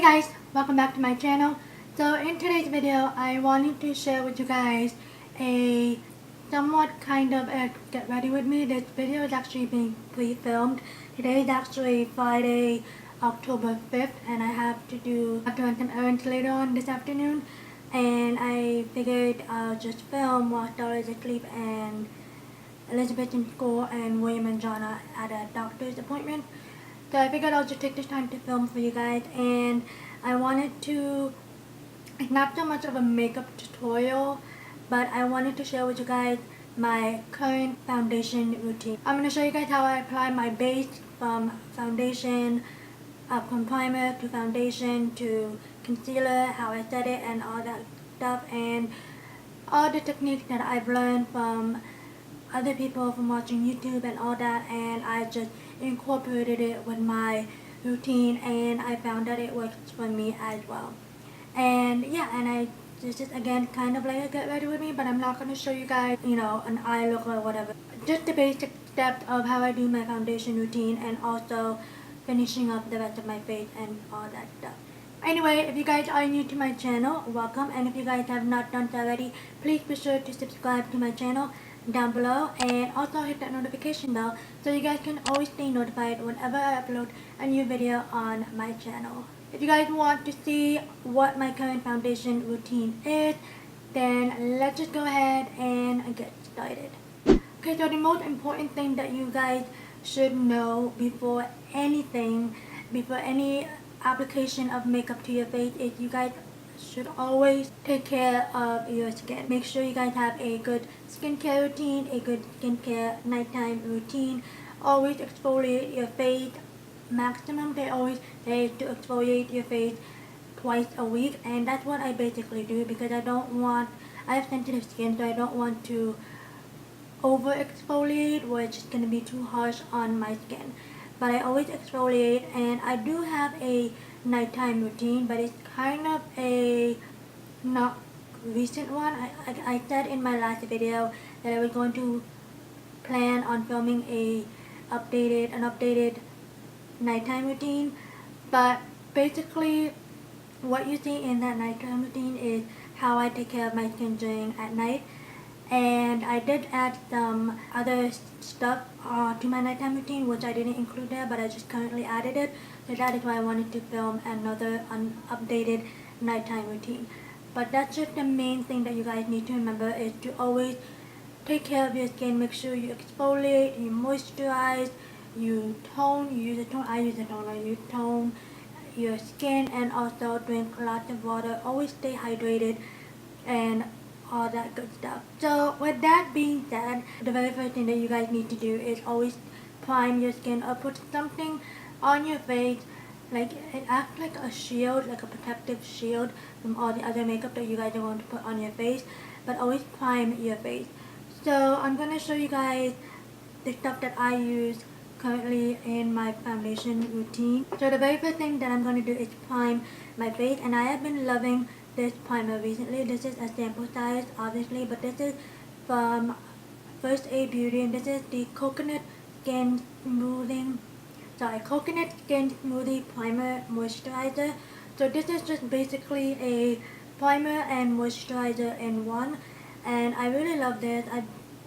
guys, welcome back to my channel. So in today's video, I wanted to share with you guys a somewhat kind of a get ready with me. This video is actually being pre-filmed. Today is actually Friday, October 5th, and I have to run some errands later on this afternoon. And I figured I'll just film while Stella is asleep and Elizabeth in school and William and Jonna at a doctor's appointment. So I figured I'll just take this time to film for you guys, and I wanted to, it's not so much of a makeup tutorial, but I wanted to share with you guys my current foundation routine. I'm going to show you guys how I apply my base from foundation, from primer to foundation to concealer, how I set it and all that stuff, and all the techniques that I've learned from other people from watching YouTube and all that, and I just incorporated it with my routine, and I found that it works for me as well. And yeah, and this is again kind of like a get ready with me, but I'm not going to show you guys, an eye look or whatever. Just the basic steps of how I do my foundation routine, and also finishing up the rest of my face and all that stuff. Anyway, if you guys are new to my channel, welcome, and if you guys have not done so already, please be sure to subscribe to my channel down below, and also hit that notification bell so you guys can always stay notified whenever I upload a new video on my channel. If you guys want to see what my current foundation routine is, then let's just go ahead and get started. Okay, so the most important thing that you guys should know before anything, before any application of makeup to your face, is you guys should always take care of your skin. Make sure you guys have a good skincare routine, a good skincare nighttime routine. Always exfoliate your face. Maximum they always say to exfoliate your face twice a week, and that's what I basically do because I have sensitive skin, so I don't want to over exfoliate where it's just going to be too harsh on my skin. But I always exfoliate, and I do have a nighttime routine, but it's kind of a not recent one. I said in my last video that I was going to plan on filming an updated nighttime routine, but basically what you see in that nighttime routine is how I take care of my skin during at night. And I did add some other stuff to my nighttime routine, which I didn't include there, but I just currently added it. So that is why I wanted to film another updated nighttime routine. But that's just the main thing that you guys need to remember, is to always take care of your skin. Make sure you exfoliate, you moisturize, you tone, you use a tone, I use a toner, you tone your skin, and also drink lots of water. Always stay hydrated and all that good stuff. So with that being said, the very first thing that you guys need to do is always prime your skin or put something on your face, like it acts like a shield, like a protective shield from all the other makeup that you guys are going to put on your face, but always prime your face. So I'm going to show you guys the stuff that I use currently in my foundation routine. So the very first thing that I'm going to do is prime my face, and I have been loving this primer recently. This is a sample size obviously, but this is from First Aid Beauty, and this is the Coconut Skin Smoothie Primer Moisturizer. So this is just basically a primer and moisturizer in one, and I really love this.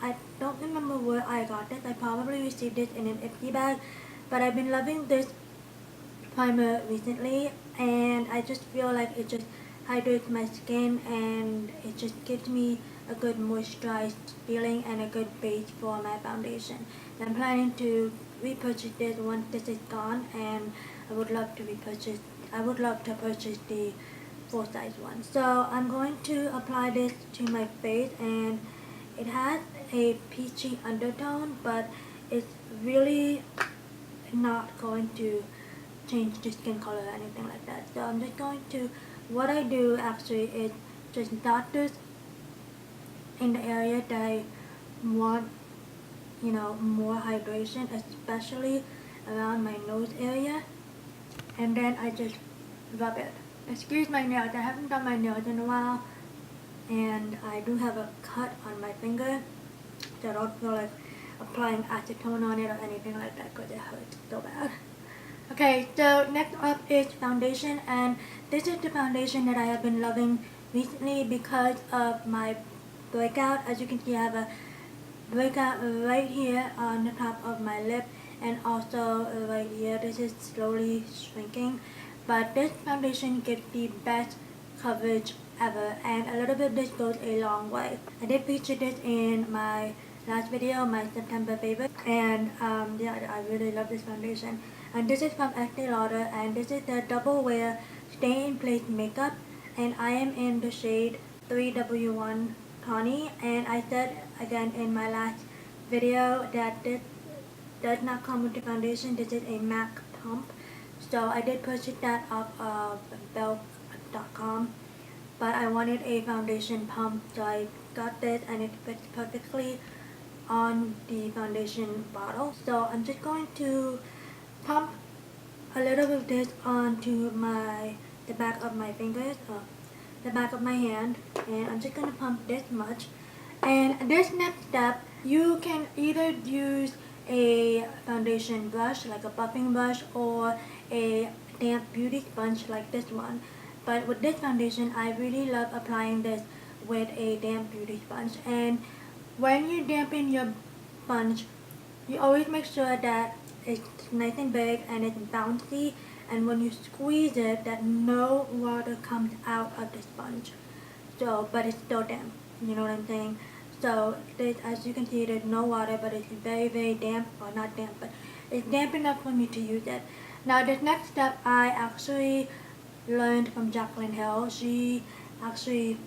I don't remember where I got this. I probably received this in an Ipsy bag, but I've been loving this primer recently, and I just feel like it just hydrates my skin, and it just gives me a good moisturized feeling and a good base for my foundation. I'm planning to repurchase this once this is gone, and I would love to purchase the full size one. So I'm going to apply this to my face, and it has a peachy undertone, but it's really not going to change the skin color or anything like that. So I'm just going to, what I do actually is just dot this in the area that I want, more hydration, especially around my nose area, and then I just rub it. Excuse my nails, I haven't done my nails in a while, and I do have a cut on my finger, so I don't feel like applying acetone on it or anything like that because it hurts so bad. Okay, so next up is foundation, and this is the foundation that I have been loving recently because of my breakout. As you can see, I have a breakout right here on the top of my lip and also right here. This is slowly shrinking, but this foundation gives the best coverage ever, and a little bit of this goes a long way. I did feature this in my last video, my September favorite, and yeah, I really love this foundation. And this is from Estee Lauder, and this is the double wear stay in place makeup, and I am in the shade 3W1 Tawny, and I said again in my last video that this does not come with the foundation. This is a MAC pump, so I did purchase that off of belk.com, but I wanted a foundation pump, so I got this and it fits perfectly on the foundation bottle. So I'm just going to pump a little bit of this onto the back of my fingers, the back of my hand, and I'm just going to pump this much. And this next step, you can either use a foundation brush like a buffing brush or a damp beauty sponge like this one. But with this foundation, I really love applying this with a damp beauty sponge. And when you dampen your sponge, you always make sure that it's nice and big and it's bouncy, and when you squeeze it, that no water comes out of the sponge. So, but it's still damp. You know what I'm saying? So, as you can see, there's no water, but it's very, very damp, or not damp, but it's damp enough for me to use it. Now, this next step, I actually learned from Jaclyn Hill. She actually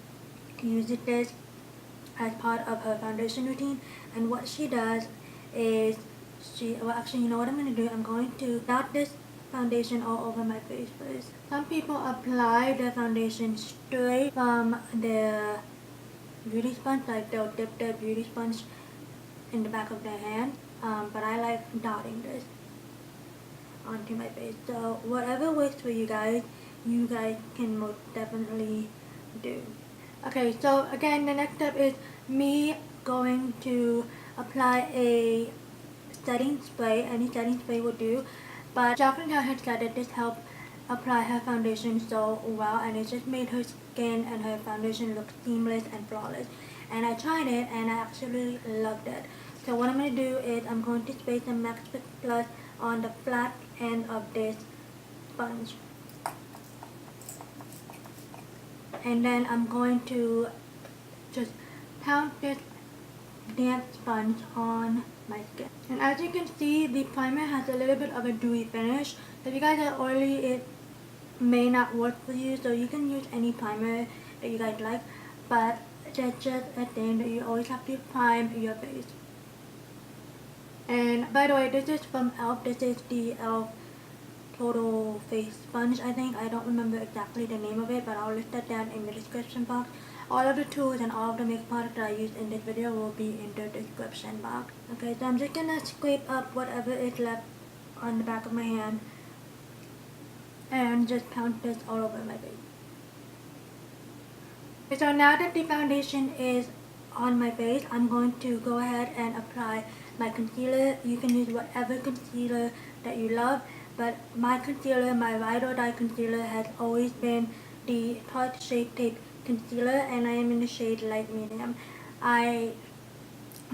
uses this as part of her foundation routine, and what she does is well, actually, you know what I'm going to do? I'm going to dot this foundation all over my face first. Some people apply the foundation straight from their beauty sponge, like they'll dip their beauty sponge in the back of their hand, but I like dotting this onto my face. So whatever works for you guys can most definitely do. Okay, so again, the next step is me going to apply a setting spray. Any setting spray will do, but Jaclyn Hill had said that this helped apply her foundation so well, and it just made her skin and her foundation look seamless and flawless. And I tried it and I actually loved it. So what I'm going to do is I'm going to spray some Max Fix Plus on the flat end of this sponge. And then I'm going to just pound this damp sponge on my skin. And as you can see, the primer has a little bit of a dewy finish. If you guys are oily, it may not work for you, so you can use any primer that you guys like, but that's just a thing that you always have to prime your face. And by the way, this is from e.l.f. This is the e.l.f. Total Face Sponge, I think. I don't remember exactly the name of it, but I'll list that down in the description box. All of the tools and all of the makeup products that I used in this video will be in the description box. Okay, so I'm just gonna scrape up whatever is left on the back of my hand and just pound this all over my face. Okay, so now that the foundation is on my face, I'm going to go ahead and apply my concealer. You can use whatever concealer that you love, but my concealer, my ride or die concealer, has always been the Tarte Shape Tape concealer, and I am in the shade light medium. I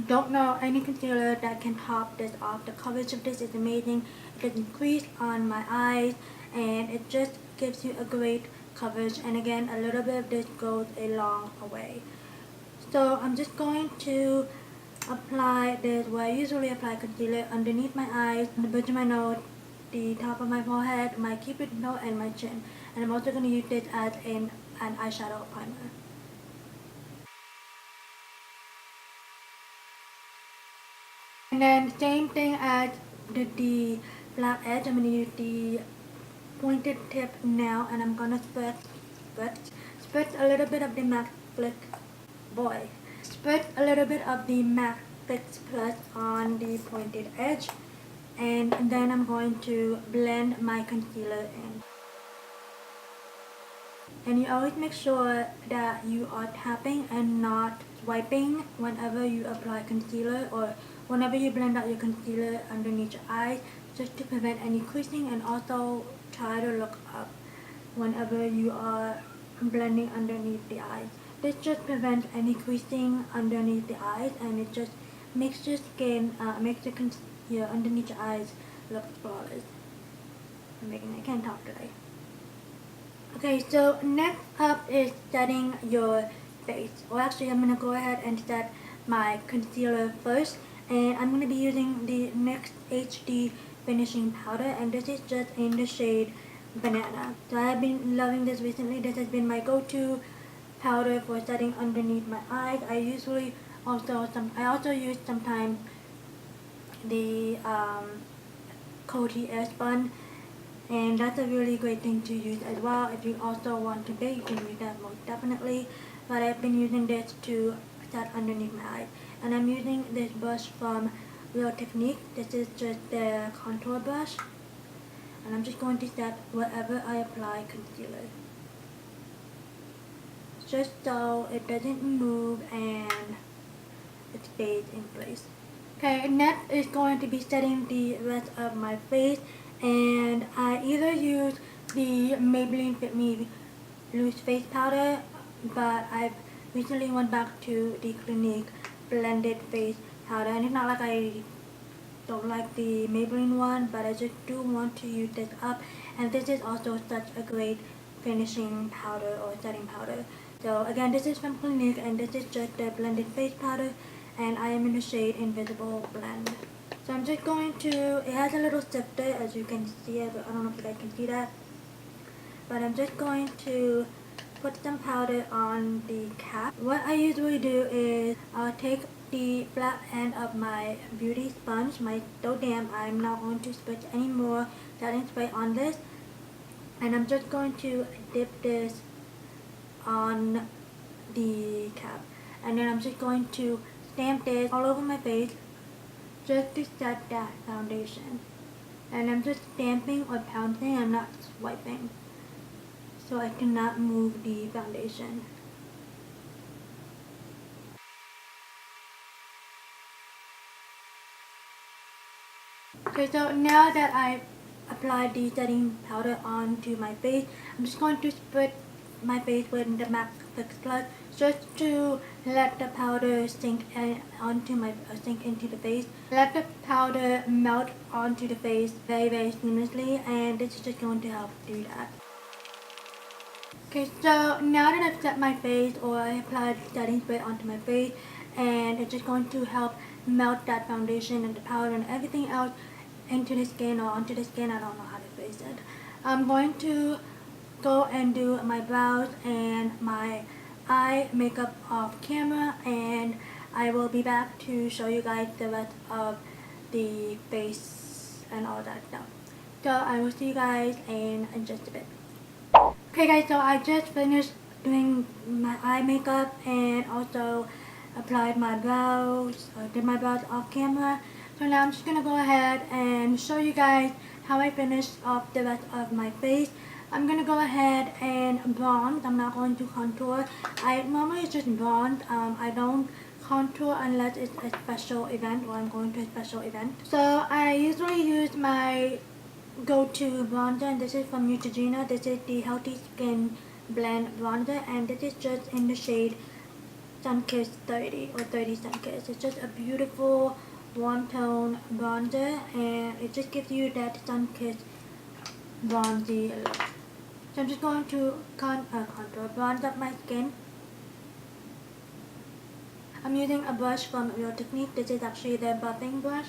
don't know any concealer that can top this off. The coverage of this is amazing. It doesn't crease on my eyes, and it just gives you a great coverage, and again, a little bit of this goes a long way. So I'm just going to apply this where I usually apply concealer: underneath my eyes, on the bridge of my nose, the top of my forehead, my cupid nose, and my chin. And I'm also going to use this as an eyeshadow primer. And then same thing as the flat edge, I'm going to use the pointed tip now, and I'm going to spread a little bit of the MAC Fix, spread a little bit of the MAC Fix Plus on the pointed edge, and then I'm going to blend my concealer in. And you always make sure that you are tapping and not swiping whenever you apply concealer, or whenever you blend out your concealer underneath your eyes, just to prevent any creasing, and also try to look up whenever you are blending underneath the eyes. This just prevents any creasing underneath the eyes, and it just makes your skin, makes the concealer underneath your eyes look flawless. I can't talk today. Okay, so next up is setting your face. Well, actually, I'm gonna go ahead and set my concealer first, and I'm gonna be using the NYX HD finishing powder, and this is just in the shade Banana. So I have been loving this recently. This has been my go-to powder for setting underneath my eyes. I also use sometimes the Coty Air Spun, and that's a really great thing to use as well. If you also want to bake, you can use that most definitely. But I've been using this to set underneath my eyes, and I'm using this brush from Technique. This is just the contour brush, and I'm just going to set wherever I apply concealer, just so it doesn't move and it stays in place. Okay, next is going to be setting the rest of my face, and I either use the Maybelline Fit Me loose face powder, but I've recently went back to the Clinique blended face powder, and it's not like I don't like the Maybelline one, but I just do want to use this up, and this is also such a great finishing powder or setting powder. So again, this is from Clinique, and this is just the blended face powder, and I am in the shade Invisible Blend. So I'm just going to, it has a little sifter as you can see it, but I don't know if you guys can see that, but I'm just going to put some powder on the cap. What I usually do is I'll take the flat end of my beauty sponge, my So Damn, I'm not going to switch any more setting spray on this, and I'm just going to dip this on the cap, and then I'm just going to stamp this all over my face just to set that foundation. And I'm just stamping or pouncing, I'm not swiping, so I cannot move the foundation. Okay, so now that I've applied the setting powder onto my face, I'm just going to spread my face with the MAC Fix Plus just to let the powder sink into the face. Let the powder melt onto the face very seamlessly, and this is just going to help do that. Okay, so now that I've set my face, or I applied setting spray onto my face, and it's just going to help melt that foundation and the powder and everything else into the skin or onto the skin, I don't know how to phrase it. I'm going to go and do my brows and my eye makeup off camera, and I will be back to show you guys the rest of the face and all that stuff. So I will see you guys in just a bit. Okay guys, so I just finished doing my eye makeup and also applied my brows, did my brows off camera. So now I'm just going to go ahead and show you guys how I finished off the rest of my face. I'm going to go ahead and bronze. I'm not going to contour. I normally just bronze. I don't contour unless it's a special event, or I'm going to a special event. So I usually use my go-to bronzer, and this is from Neutrogena. This is the Healthy Skin Blend Bronzer, and this is just in the shade Sunkissed 30 or 30 Sunkissed. It's just a beautiful warm tone bronzer, and it just gives you that sun-kissed bronzy look. So I'm just going to contour, bronze up my skin. I'm using a brush from Technique. This is actually their buffing brush.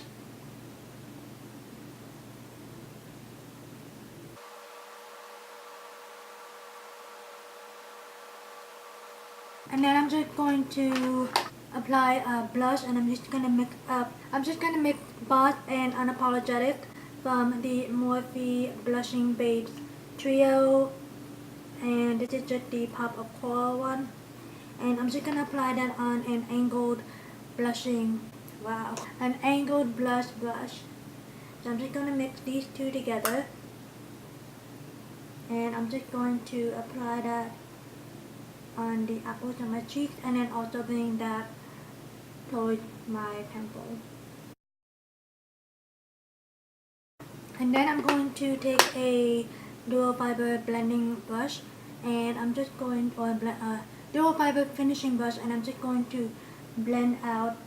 And then I'm just going to apply a blush, and I'm just gonna mix Boss and Unapologetic from the Morphe Blushing Babes Trio, and this is just the Pop of Coral one, and I'm just gonna apply that on an angled angled blush brush. So I'm just gonna mix these two together, and I'm just going to apply that on the apples of my cheeks, and then also bring that towards my temple. And then I'm going to take a dual fiber blending brush, and I'm just going to dual fiber finishing brush, and I'm just going to blend out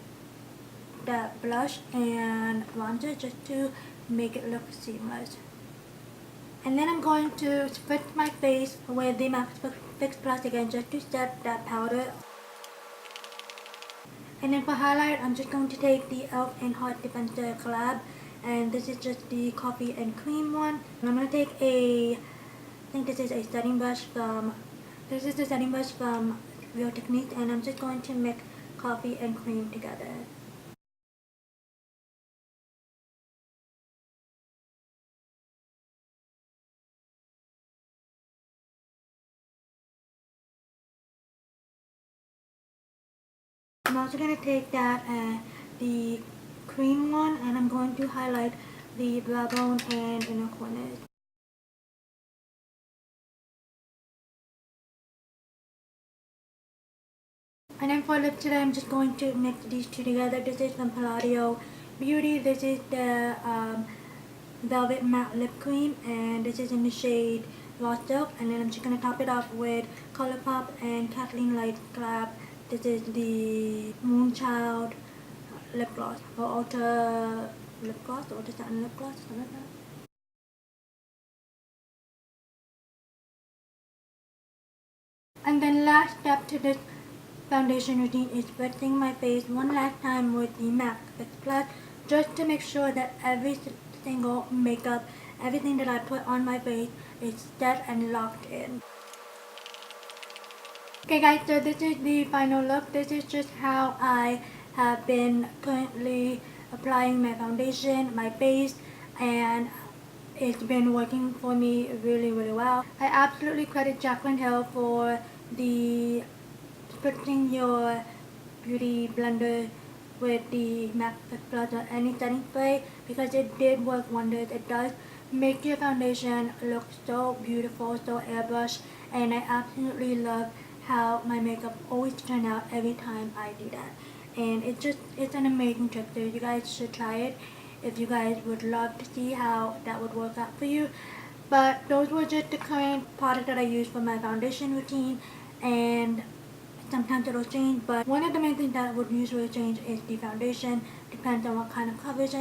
that blush and bronzer just to make it look seamless. And then I'm going to spritz my face with the MAC Fix Plus again just to set that powder. And then for highlight, I'm just going to take the e.l.f. and Hot Defensor collab, and this is just the coffee and cream one. And I'm going to take I think this is a setting brush from, Real Technique, and I'm just going to mix coffee and cream together. I'm also going to take the cream one, and I'm going to highlight the brow bone and inner corners. And then for lip today, I'm just going to mix these two together. This is from Palladio Beauty. This is the Velvet Matte Lip Cream, and this is in the shade Raw Silk. And then I'm just going to top it off with Colourpop and Kathleenlights collab. This is the Moonchild lip gloss, or Ultra lip gloss, or Ultra Satin lip gloss, something like that. And then last step to this foundation routine is spritzing my face one last time with the MAC Fix Plus, just to make sure that every single makeup, everything that I put on my face is set and locked in. Okay guys, so this is the final look. This is just how I have been currently applying my foundation, my face, and it's been working for me really well. I absolutely credit Jaclyn Hill for the spritzing your beauty blender with the MAC Fix Plus or any setting spray, because it did work wonders. It does make your foundation look so beautiful, so airbrushed, and I absolutely love how my makeup always turns out every time I do that. And it's an amazing trick, so you guys should try it if you guys would love to see how that would work out for you. But those were just the current products that I use for my foundation routine, and sometimes it'll change, but one of the main things that would usually change is the foundation. Depends on what kind of coverage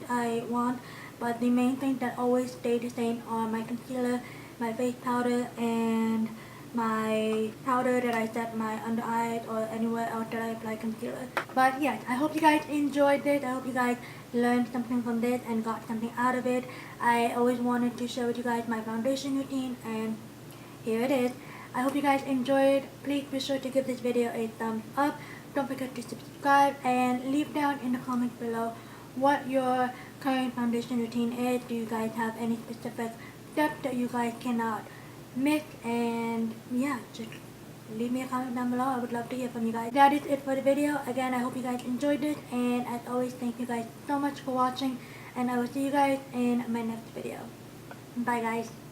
I want, but the main thing that always stay the same are my concealer, my face powder, and my powder that I set my under eyes or anywhere else that I apply concealer. But yes, I hope you guys enjoyed this. I hope you guys learned something from this and got something out of it. I always wanted to share with you guys my foundation routine, and here it is. I hope you guys enjoyed. Please be sure to give this video a thumbs up. Don't forget to subscribe and leave down in the comments below what your current foundation routine is. Do you guys have any specific steps that you guys cannot miss? And yeah, just leave me a comment down below. I would love to hear from you guys. That is it for the video. Again, I hope you guys enjoyed this, and as always, thank you guys so much for watching, and I will see you guys in my next video. Bye guys.